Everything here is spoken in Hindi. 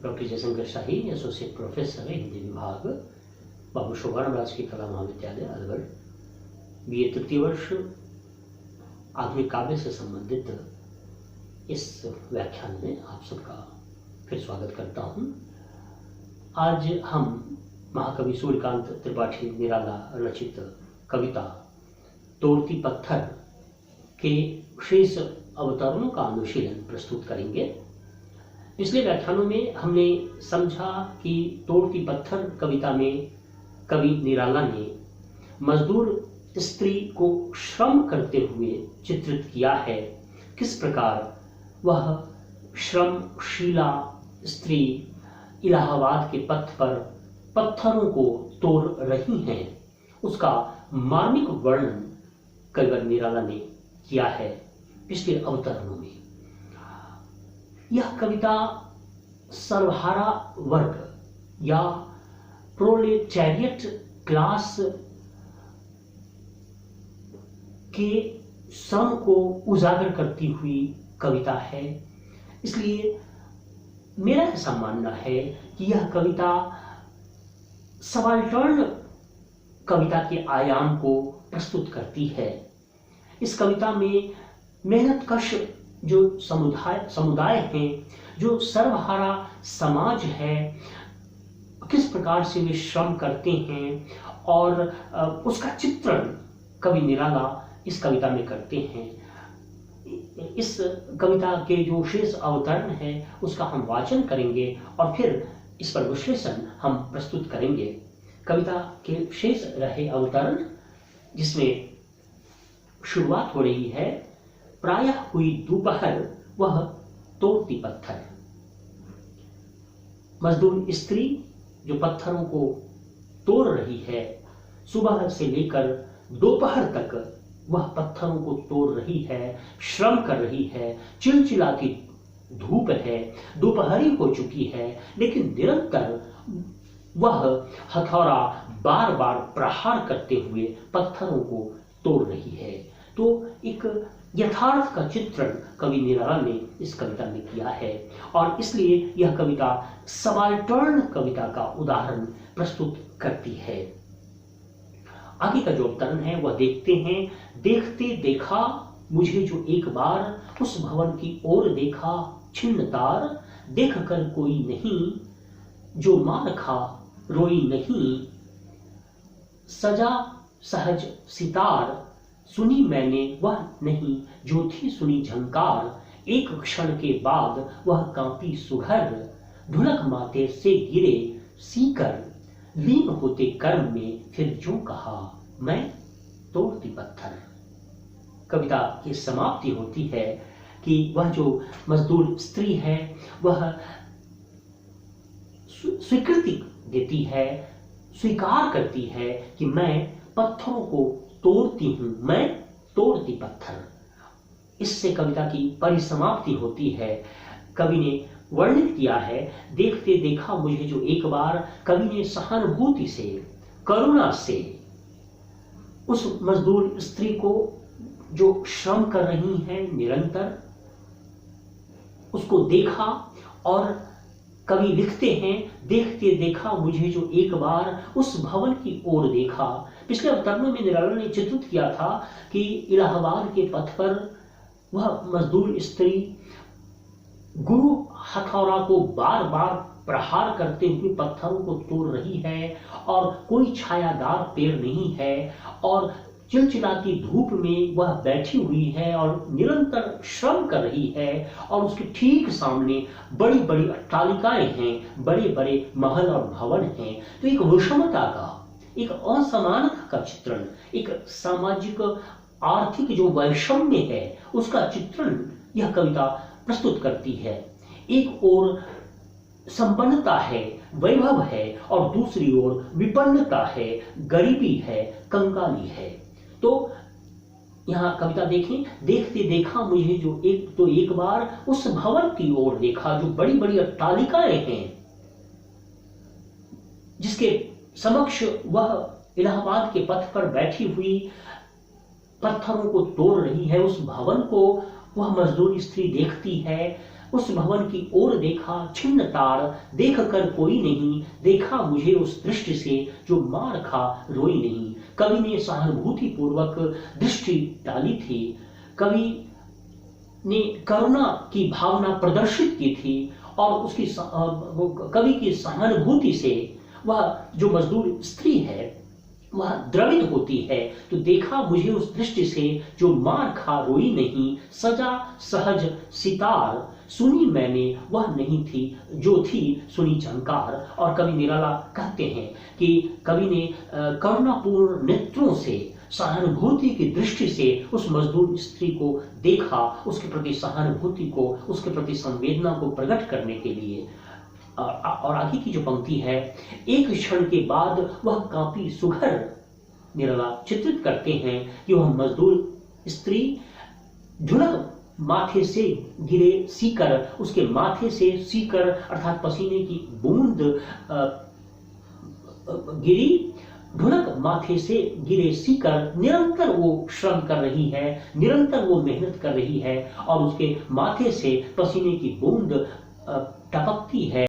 डॉक्टर जयशंकर शाही, एसोसिएट प्रोफेसर हिंदी विभाग, बाबू शोभाराम राजकीय कला महाविद्यालय अलवर, बीए तृतीय वर्ष, आधुनिक काव्य से संबंधित इस व्याख्यान में आप सबका फिर स्वागत करता हूं। आज हम महाकवि सूर्यकांत त्रिपाठी निराला रचित कविता तोड़ती पत्थर के शेष अवतरणों का अनुशीलन प्रस्तुत करेंगे। पिछले व्याख्यानों में हमने समझा कि तोड़ती पत्थर कविता में कवि निराला ने मजदूर स्त्री को श्रम करते हुए चित्रित किया है। किस प्रकार वह श्रमशीला स्त्री इलाहाबाद के पथ पर पत्थरों को तोड़ रही हैं, उसका मार्मिक वर्णन कवि निराला ने किया है पिछले अवतरणों में। यह कविता सर्वहारा वर्ग या प्रोलेटेरिएट क्लास के श्रम को उजागर करती हुई कविता है। इसलिए मेरा ऐसा मानना है कि यह कविता सबाल्टर्न कविता के आयाम को प्रस्तुत करती है। इस कविता में मेहनतकश जो समुदाय हैं, जो सर्वहारा समाज है, किस प्रकार से वे श्रम करते हैं और उसका चित्रण कवि निराला इस कविता में करते हैं। इस कविता के जो शेष अवतरण है उसका हम वाचन करेंगे और फिर इस पर विश्लेषण हम प्रस्तुत करेंगे। कविता के शेष रहे अवतरण, जिसमें शुरुआत हो रही है, प्रायः हुई दोपहर वह तोड़ती पत्थर। मजदूर स्त्री जो पत्थरों को तोड़ रही है, सुबह से लेकर दोपहर तक वह पत्थरों को तोड़ रही है, श्रम कर रही है। चिलचिलाती धूप है, दोपहरी हो चुकी है, लेकिन निरंतर वह हथौड़ा बार बार प्रहार करते हुए पत्थरों को तोड़ रही है। तो एक यथार्थ का चित्रण कवि निराला ने इस कविता में किया है और इसलिए यह कविता सबाल्टर्न कविता का उदाहरण प्रस्तुत करती है। आगे का जो अवतरण है वह देखते हैं। देखते देखा मुझे जो एक बार उस भवन की ओर देखा, छिन्न तार देख कर कोई नहीं, जो मार खा रोई नहीं, सजा सहज सितार सुनी मैंने वह नहीं, जो थी सुनी झंकार। एक क्षण के बाद वह कांपी सुघर, ढुलक माथे से गिरे सीकर, लीन होते कर्म में फिर जो कहा, मैं तोड़ती पत्थर। कविता की समाप्ति होती है कि वह जो मजदूर स्त्री है वह स्वीकृति देती है, स्वीकार करती है कि मैं पत्थरों को तोड़ती हूं, मैं तोड़ती पत्थर। इससे कविता की परिसमाप्ति होती है। कवि ने वर्णित किया है, देखते देखा मुझे जो एक बार। कवि ने सहानुभूति से, करुणा से उस मजदूर स्त्री को जो श्रम कर रही है निरंतर, उसको देखा और कवि लिखते हैं, देखते देखा मुझे जो एक बार उस भवन की ओर देखा। पिछले अवतरणों में निराला ने चित्रित किया था कि इलाहाबाद के पथ पर वह मजदूर स्त्री गुरु हथौड़ा को बार बार प्रहार करते हुए पत्थरों को तोड़ रही है और कोई छायादार पेड़ नहीं है और चिलचिलाती धूप में वह बैठी हुई है और निरंतर श्रम कर रही है और उसके ठीक सामने बड़ी बड़ी अट्टालिकाएं हैं, बड़े बड़े महल और भवन हैं। तो एक विषमता का, एक असमानता का चित्रण, एक सामाजिक आर्थिक जो वैषम्य है उसका चित्रण यह कविता प्रस्तुत करती है। एक ओर संपन्नता है, वैभव है और दूसरी ओर विपन्नता है, गरीबी है, कंगाली है। तो यहाँ कविता देखें, देखते देखा मुझे जो एक बार उस भवन की ओर देखा जो बड़ी बड़ी अट्टालिकाएं हैं, जिसके समक्ष वह इलाहाबाद के पथ पर बैठी हुई पत्थरों को तोड़ रही है। उस भवन को वह मजदूर स्त्री देखती है, उस भवन की ओर देखा, छिन्न तार देख कर कोई नहीं, देखा मुझे उस दृष्टि से जो मार खा रोई नहीं। कवि ने सहानुभूति पूर्वक दृष्टि डाली थी, कवि ने करुणा की भावना प्रदर्शित की थी और उसकी कवि की सहानुभूति से वह जो मजदूर स्त्री है वह द्रवित होती है। तो देखा मुझे उस दृष्टि से जो मार खा रोई नहीं, सजा सहज सितार सुनी मैंने वह नहीं थी जो थी सुनी झंकार। और कवि निराला कहते हैं कि कवि ने करुणापूर्ण नेत्रों से, सहानुभूति की दृष्टि से उस मजदूर स्त्री को देखा, उसके प्रति सहानुभूति को, उसके प्रति संवेदना को प्रकट करने के लिए। और आगे की जो पंक्ति है, एक क्षण के बाद वह काफी सुघर, निराला चित्रित करते हैं कि वह मजदूर स्त्री ढुलक माथे से गिरे सीकर, उसके माथे से सीकर अर्थात पसीने की बूंद गिरी, ढुलक माथे से गिरे सीकर निरंतर वो श्रम कर रही है, निरंतर वो मेहनत कर रही है और उसके माथे से पसीने की बूंद टपकती है।